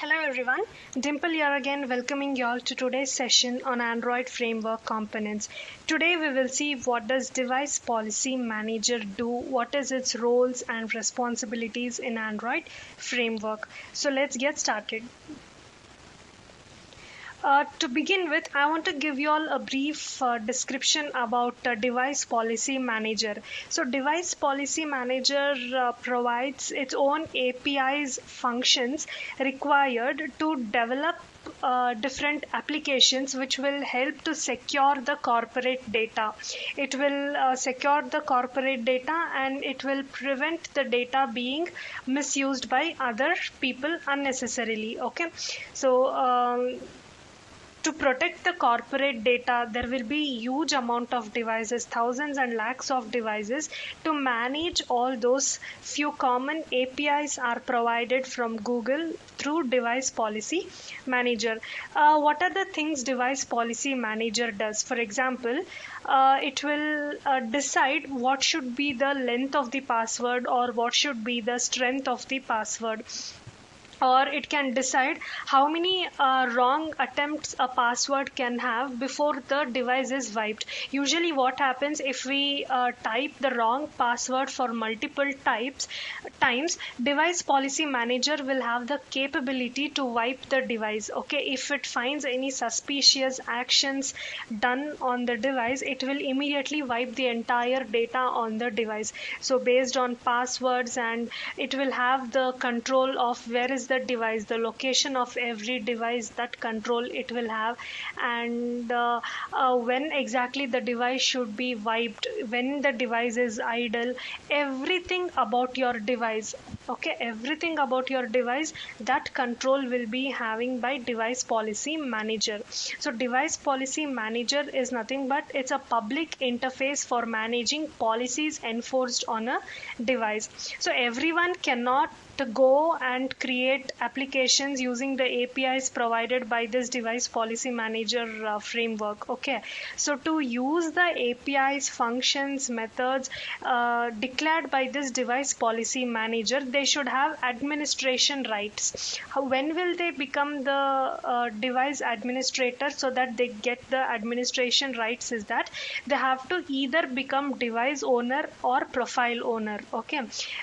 Hello everyone, Dimple here again welcoming you all to today's session on Android Framework Components. Today we will see what does Device Policy Manager do, what is its roles and responsibilities in Android Framework. So let's get started. To begin with, I want to give you all a brief description about Device Policy Manager. So Device Policy Manager provides its own APIs functions required to develop different applications which will help to secure the corporate data. It will secure the corporate data and it will prevent the data being misused by other people unnecessarily. Okay, so to protect the corporate data, there will be huge amount of devices, thousands and lakhs of devices. To manage all those, few common APIs are provided from Google through Device Policy Manager. What are the things Device Policy Manager does? For example, it will decide what should be the length of the password or what should be the strength of the password. Or it can decide how many wrong attempts a password can have before the device is wiped. Usually what happens if we type the wrong password for multiple times, Device Policy Manager will have the capability to wipe the device. Okay, if it finds any suspicious actions done on the device, it will immediately wipe the entire data on the device. So based on passwords, and it will have the control of where is the device, the location of every device, that control it will have, and when exactly the device should be wiped, when the device is idle, everything about your device. Okay, everything about your device, that control will be having by Device Policy Manager. So Device Policy Manager is nothing but it's a public interface for managing policies enforced on a device. So everyone cannot to go and create applications using the APIs provided by this Device Policy Manager framework. Okay, so to use the APIs, functions, methods declared by this Device Policy Manager, they should have administration rights. When will they become the device administrator so that they get the administration rights? Is that they have to either become device owner or profile owner. Okay,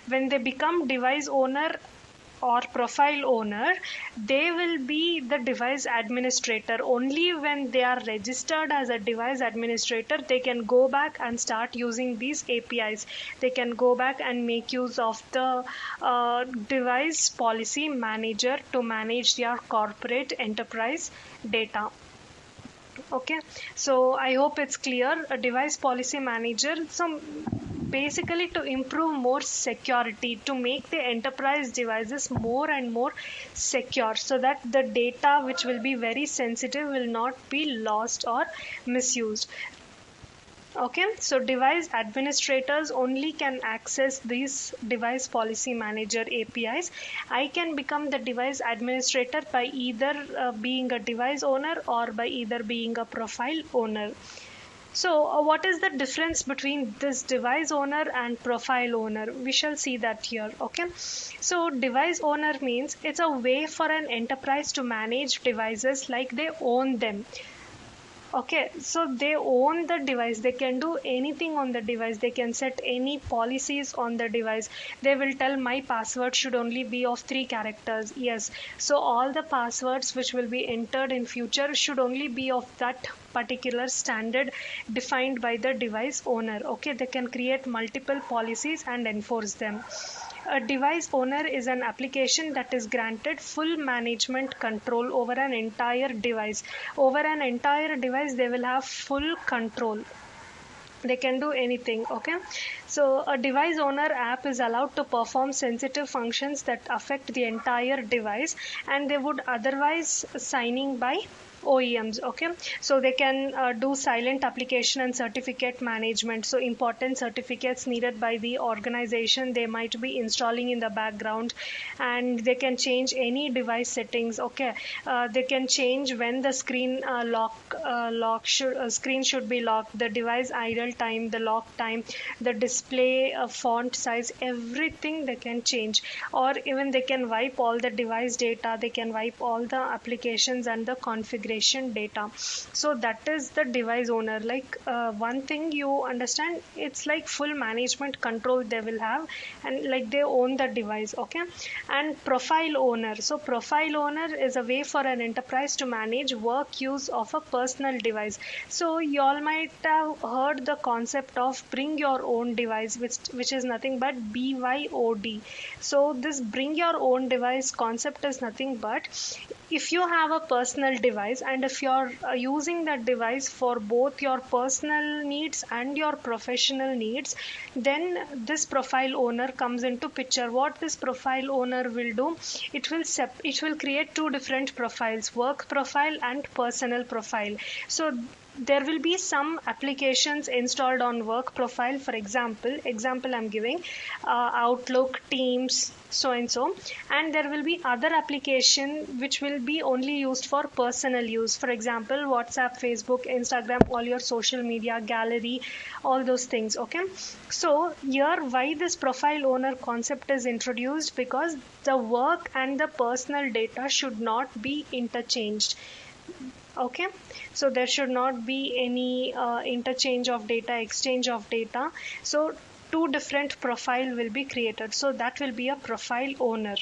when they become device owner or profile owner, they will be the device administrator. Only when they are registered as a device administrator, they can go back and start using these APIs. They can go back and make use of the Device Policy Manager to manage their corporate enterprise data. Okay, so I hope it's clear. A Device Policy Manager, so basically to improve more security, to make the enterprise devices more and more secure, so that the data which will be very sensitive will not be lost or misused. Okay, so device administrators only can access these Device Policy Manager APIs. I can become the device administrator by either being a device owner or by either being a profile owner. So what is the difference between this device owner and profile owner? We shall see that here. Okay, so device owner means it's a way for an enterprise to manage devices like they own them. Okay, so they own the device, they can do anything on the device, they can set any policies on the device. They will tell my password should only be of 3 characters. Yes, so all the passwords which will be entered in future should only be of that particular standard defined by the device owner. Okay, they can create multiple policies and enforce them. A device owner is an application that is granted full management control over an entire device. Over an entire device, they will have full control. They can do anything. Okay, so a device owner app is allowed to perform sensitive functions that affect the entire device, and they would otherwise signing by OEMs. Okay, so they can do silent application and certificate management. So important certificates needed by the organization, they might be installing in the background, and they can change any device settings. Okay, they can change when the screen screen should be locked, the device idle time, the lock time, the display, font size, everything they can change, or even they can wipe all the device data, they can wipe all the applications and the configuration data. So that is the device owner. Like one thing you understand, it's like full management control they will have, and like they own the device. Okay. And profile owner. So profile owner is a way for an enterprise to manage work use of a personal device. So you all might have heard the concept of bring your own device, which is nothing but BYOD. So this bring your own device concept is nothing but, if you have a personal device and if you're using that device for both your personal needs and your professional needs, then this profile owner comes into picture. What this profile owner will do, it will create two different profiles, work profile and personal profile. So there will be some applications installed on work profile. For example I'm giving Outlook, Teams, so and so, and there will be other application which will be only used for personal use. For example, WhatsApp, Facebook, Instagram, all your social media, gallery, all those things. Okay, so here why this profile owner concept is introduced, because the work and the personal data should not be interchanged. Okay, so there should not be any interchange of data, exchange of data. So two different profile will be created, so that will be a profile owner.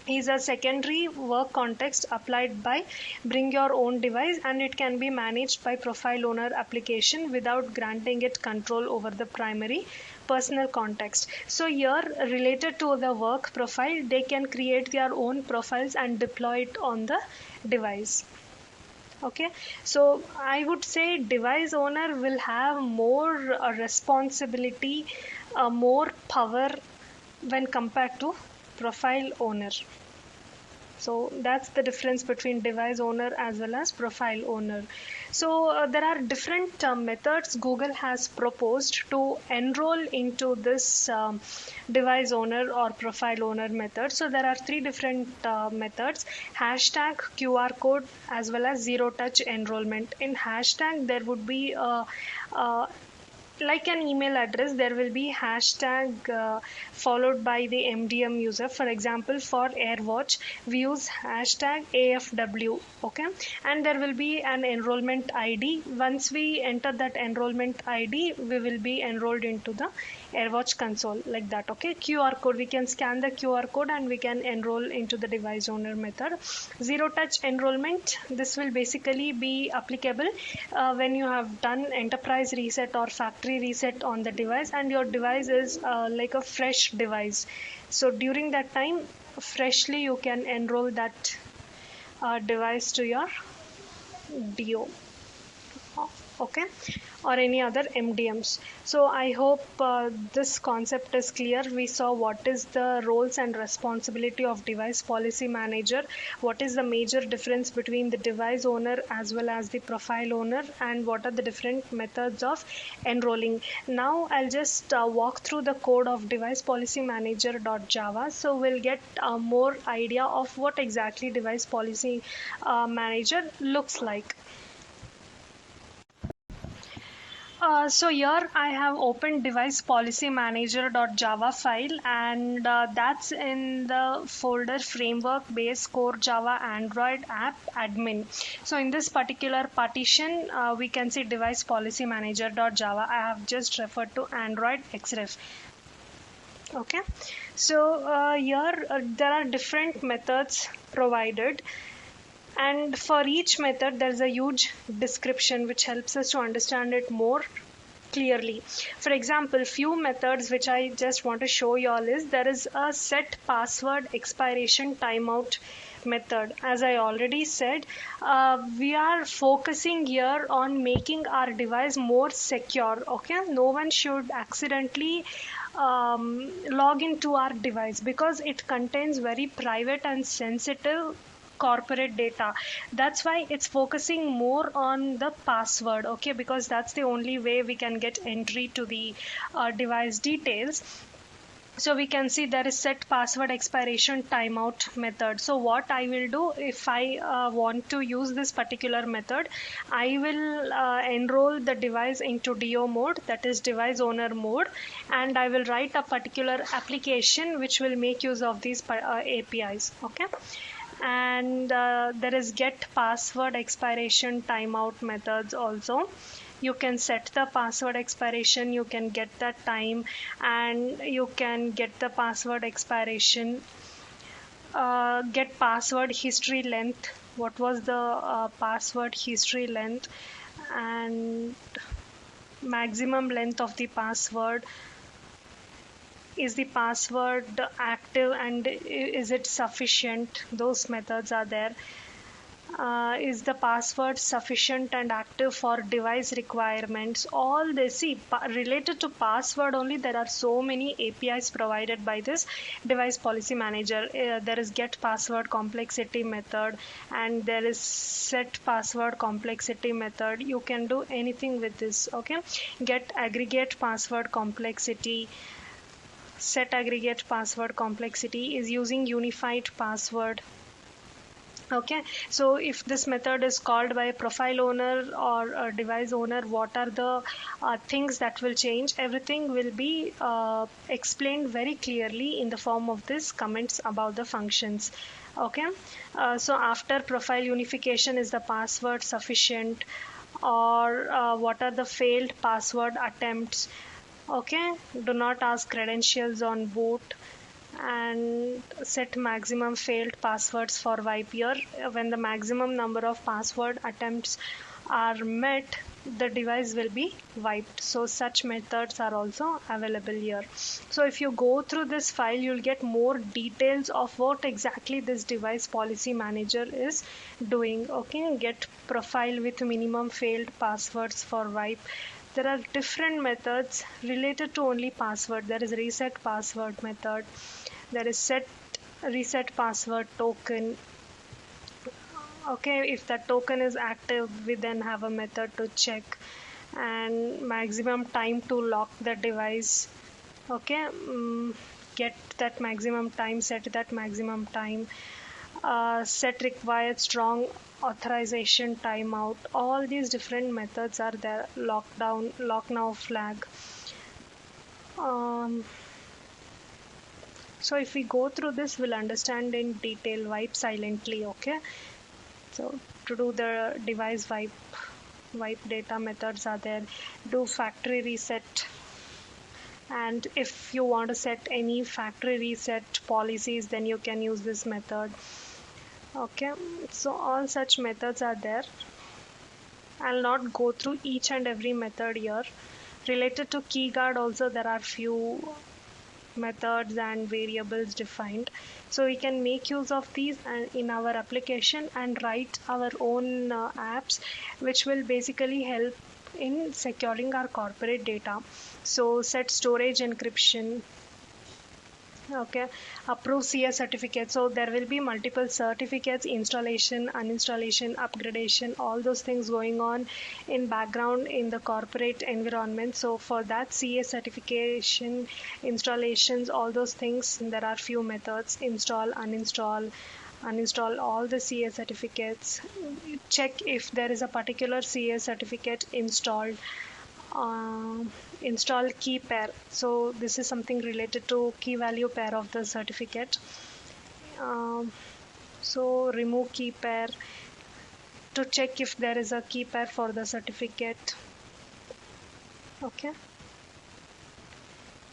Is a secondary work context applied by bring your own device, and it can be managed by profile owner application without granting it control over the primary personal context. So here, related to the work profile, they can create their own profiles and deploy it on the device. Okay, so I would say device owner will have more responsibility, more power when compared to profile owner. So that's the difference between device owner as well as profile owner. So there are different methods Google has proposed to enroll into this device owner or profile owner method. So there are three different methods: hashtag, QR code, as well as zero touch enrollment. In hashtag, there would be like an email address, there will be hashtag followed by the MDM user. For example, for airwatch, we use hashtag AFW. Okay, and there will be an enrollment ID. Once we enter that enrollment ID, we will be enrolled into the airwatch console, like that. Okay, QR code, we can scan the QR code and we can enroll into the device owner method. Zero touch enrollment, this will basically be applicable when you have done enterprise reset or factory reset on the device and your device is like a fresh device. So during that time, freshly you can enroll that device to your DO. Okay, or any other MDMs. So I hope this concept is clear. We saw what is the roles and responsibility of device policy manager, what is the major difference between the device owner as well as the profile owner, and what are the different methods of enrolling. Now I'll just walk through the code of device policy manager.java, so we'll get more idea of what exactly device policy manager looks like. So here I have opened device policy manager.java file, and that's in the folder framework base core Java Android app admin. So in this particular partition, we can see device policy manager.java. I have just referred to Android Xref. Okay, so here there are different methods provided. And for each method, there's a huge description which helps us to understand it more clearly. For example, few methods which I just want to show you all is, there is a set password expiration timeout method. As I already said, we are focusing here on making our device more secure. Okay, no one should accidentally log into our device because it contains very private and sensitive corporate data. That's why it's focusing more on the password. Okay, because that's the only way we can get entry to the device details. So we can see there is set password expiration timeout method. So what I will do, if I want to use this particular method, I will enroll the device into DO mode, that is device owner mode, and I will write a particular application which will make use of these APIs. Okay. And there is get password expiration timeout methods also. You can set the password expiration, you can get that time, and you can get the password expiration, get password history length, what was the password history length, and maximum length of the password, is the password active and is it sufficient, those methods are there. Is the password sufficient and active for device requirements? All this, see, related to password only, there are so many APIs provided by this device policy manager. There is get password complexity method, and there is set password complexity method. You can do anything with this. Okay, get aggregate password complexity. Set aggregate password complexity is using unified password. Okay, so if this method is called by a profile owner or a device owner, what are the things that will change? Everything will be explained very clearly in the form of this comments about the functions. Okay, so after profile unification, is the password sufficient, or what are the failed password attempts? Okay, do not ask credentials on boot, and set maximum failed passwords for wipe. Here, when the maximum number of password attempts are met, the device will be wiped. So such methods are also available here. So if you go through this file, you'll get more details of what exactly this device policy manager is doing. Okay, get profile with minimum failed passwords for wipe. There are different methods related to only password. There is reset password method. There is set reset password token. Okay, if that token is active, we then have a method to check, and maximum time to lock the device. Okay, get that maximum time, set that maximum time, set required strong authorization timeout. All these different methods are there. Lockdown, lock now flag. So if we go through this, we'll understand in detail. Wipe silently. Okay, so to do the device wipe data methods are there. Do factory reset, and if you want to set any factory reset policies, then you can use this method. Okay, so all such methods are there. I'll not go through each and every method here. Related to key guard also, there are few methods and variables defined, so we can make use of these and in our application and write our own apps, which will basically help in securing our corporate data. So set storage encryption. Okay, approve CS certificate. So there will be multiple certificates, installation, uninstallation, upgradation, all those things going on in background in the corporate environment. So for that CS certification, installations, all those things, there are few methods: install, uninstall all the CS certificates, check if there is a particular CS certificate installed. Install key pair. So this is something related to key value pair of the certificate. So remove key pair to check if there is a key pair for the certificate. Okay,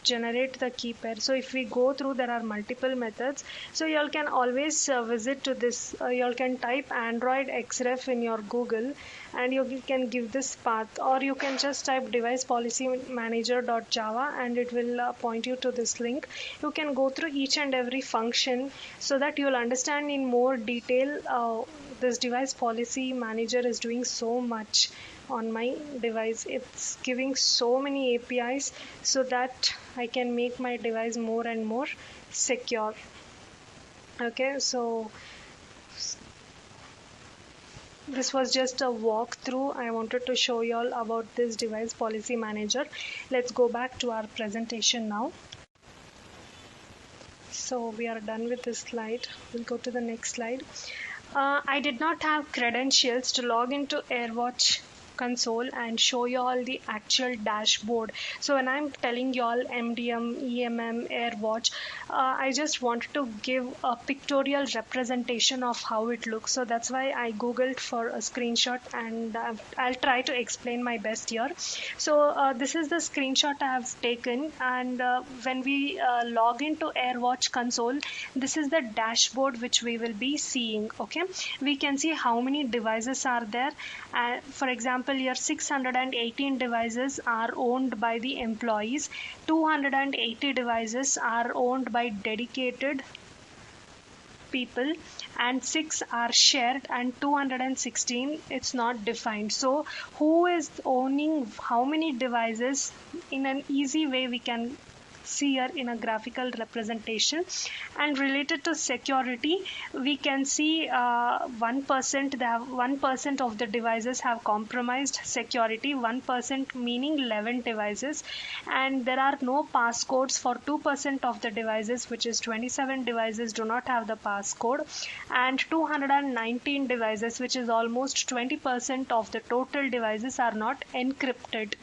generate the key pair. So if we go through, there are multiple methods. So you all can always visit to this. You all can type Android Xref in your Google, and you can give this path, or you can just type device policy manager.java, and it will point you to this link. You can go through each and every function so that you will understand in more detail. This device policy manager is doing so much on my device. It's giving so many APIs so that I can make my device more and more secure. Okay, so this was just a walkthrough. I wanted to show you all about this device policy manager. Let's go back to our presentation now. So we are done with this slide. We'll go to the next slide. I did not have credentials to log into airwatch console and show you all the actual dashboard. So when I'm telling you all MDM, EMM, airwatch, I just wanted to give a pictorial representation of how it looks. So that's why I googled for a screenshot, and I'll try to explain my best here. So this is the screenshot I have taken, and when we log into airwatch console, this is the dashboard which we will be seeing. Okay, we can see how many devices are there. For example, here 618 devices are owned by the employees, 280 devices are owned by dedicated people, and 6 are shared, and 216 it's not defined. So who is owning how many devices? In an easy way we can see here in a graphical representation. And related to security, we can see 1% they have 1% of the devices have compromised security, 1% meaning 11 devices, and there are no passcodes for 2% of the devices, which is 27 devices do not have the passcode, and 219 devices, which is almost 20% of the total devices, are not encrypted.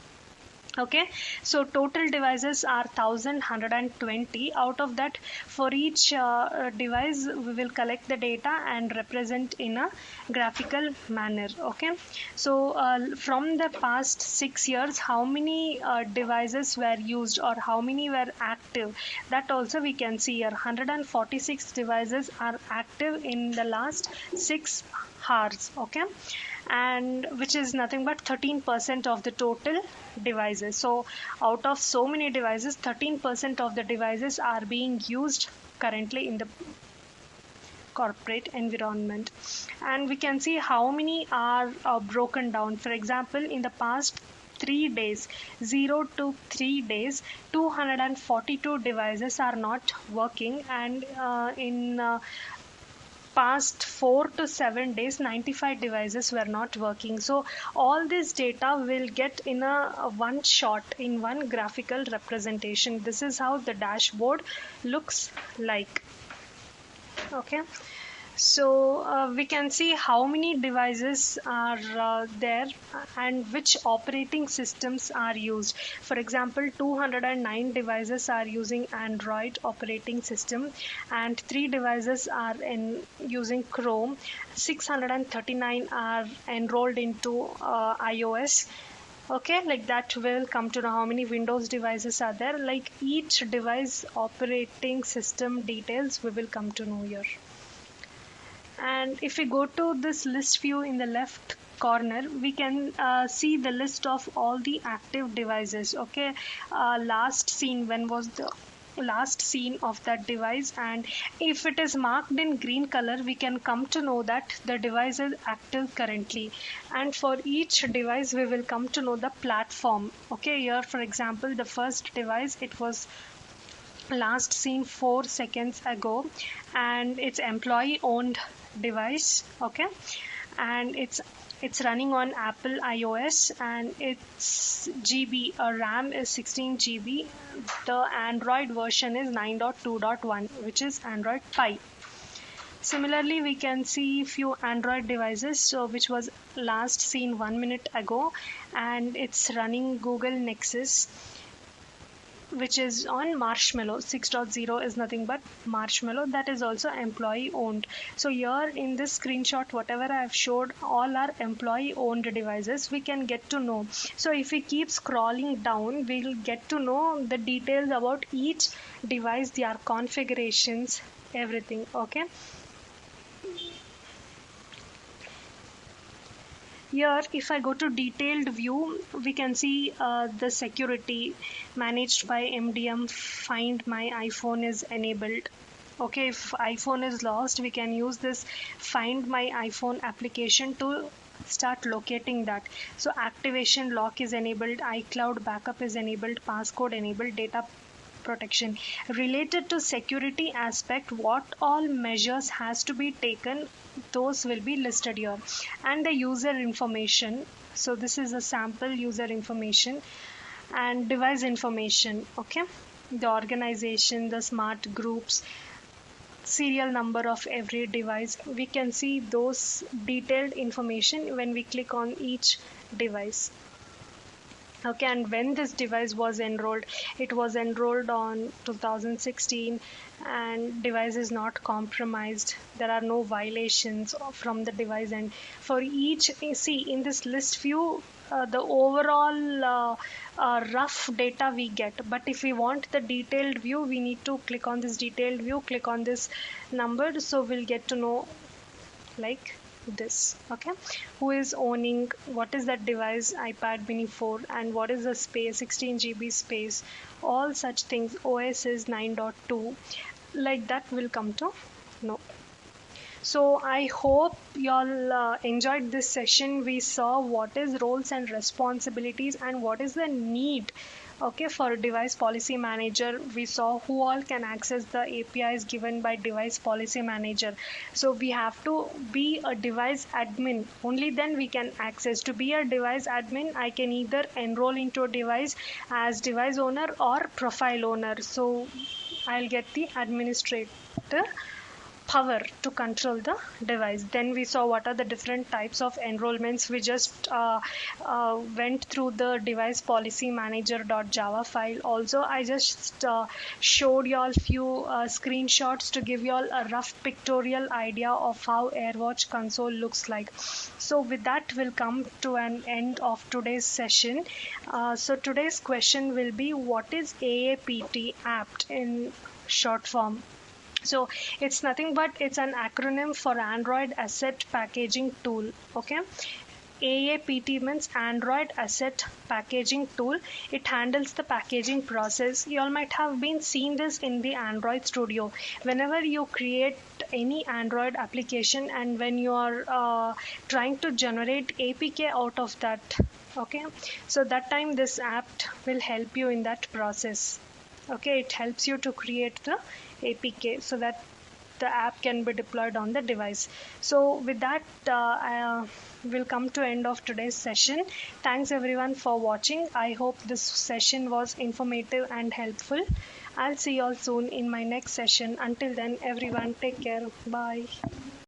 Okay, so total devices are 1120. Out of that, for each device we will collect the data and represent in a graphical manner. Okay, so from the past 6 years, how many devices were used or how many were active, that also we can see here. 146 devices are active in the last 6 hours. Okay, and which is nothing but 13% of the total devices. So out of so many devices, 13% of the devices are being used currently in the corporate environment. And we can see how many are broken down. For example, in the past 3 days, 0 to 3 days, 242 devices are not working, and in past 4 to 7 days, 95 devices were not working. So all this data will get in a one shot, in one graphical representation. This is how the dashboard looks like. Okay, so we can see how many devices are there and which operating systems are used. For example, 209 devices are using Android operating system, and 3 devices are using Chrome. 639 are enrolled into iOS. Okay, like that we'll come to know how many Windows devices are there. Like each device operating system details we will come to know here. And if we go to this list view in the left corner, we can see the list of all the active devices. Okay, last seen, when was the last seen of that device, and if it is marked in green color, we can come to know that the device is active currently. And for each device we will come to know the platform. Okay, here for example, the first device, it was last seen 4 seconds ago, and it's employee owned device. Okay, and it's running on Apple iOS, and its GB RAM is 16 GB. The Android version is 9.2.1, which is Android Pie. Similarly, we can see few Android devices, so which was last seen 1 minute ago, and it's running Google Nexus, which is on Marshmallow. 6.0 is nothing but Marshmallow, that is also employee owned. So here in this screenshot, whatever I have showed, all are employee owned devices, we can get to know. So if we keep scrolling down, we'll get to know the details about each device, their configurations, everything. Okay, here if I go to detailed view, we can see the security managed by MDM. Find my iPhone is enabled. Okay, if iPhone is lost, we can use this Find My iPhone application to start locating that. So activation lock is enabled, iCloud backup is enabled, passcode enabled, data protection. Related to security aspect, what all measures has to be taken, those will be listed here. And the user information, so this is a sample user information, and device information. Okay, the organization, the smart groups, serial number of every device. We can see those detailed information when we click on each device. Okay, and when this device was enrolled, it was enrolled on 2016, and device is not compromised. There are no violations from the device, and for each, see in this list view, the overall rough data we get, but if we want the detailed view, we need to click on this detailed view, click on this number, so we'll get to know like this. Okay, who is owning, what is that device, iPad mini 4, and what is the space, 16 GB space, all such things. OS is 9.2, like that will come to know. So I hope y'all enjoyed this session. We saw what is roles and responsibilities and what is the need. Okay, for device policy manager, we saw who all can access the APIs given by device policy manager. So we have to be a device admin, only then we can access. To be a device admin, I can either enroll into a device as device owner or profile owner. So I'll get the administrator power to control the device. Then we saw what are the different types of enrollments. We just went through the device policy manager.java file. Also, I just showed y'all few screenshots to give y'all a rough pictorial idea of how airwatch console looks like. So with that, we'll come to an end of today's session. So today's question will be, what is AAPT, apt in short form? So it's nothing but it's an acronym for Android Asset Packaging Tool. Okay, AAPT means Android Asset Packaging Tool. It handles the packaging process. You all might have been seeing this in the Android Studio. Whenever you create any Android application and when you are trying to generate APK out of that, okay, so that time this app will help you in that process. Okay, it helps you to create the APK so that the app can be deployed on the device. So with that, we'll come to end of today's session. Thanks everyone for watching. I hope this session was informative and helpful. I'll see you all soon in my next session. Until then, everyone, take care. Bye.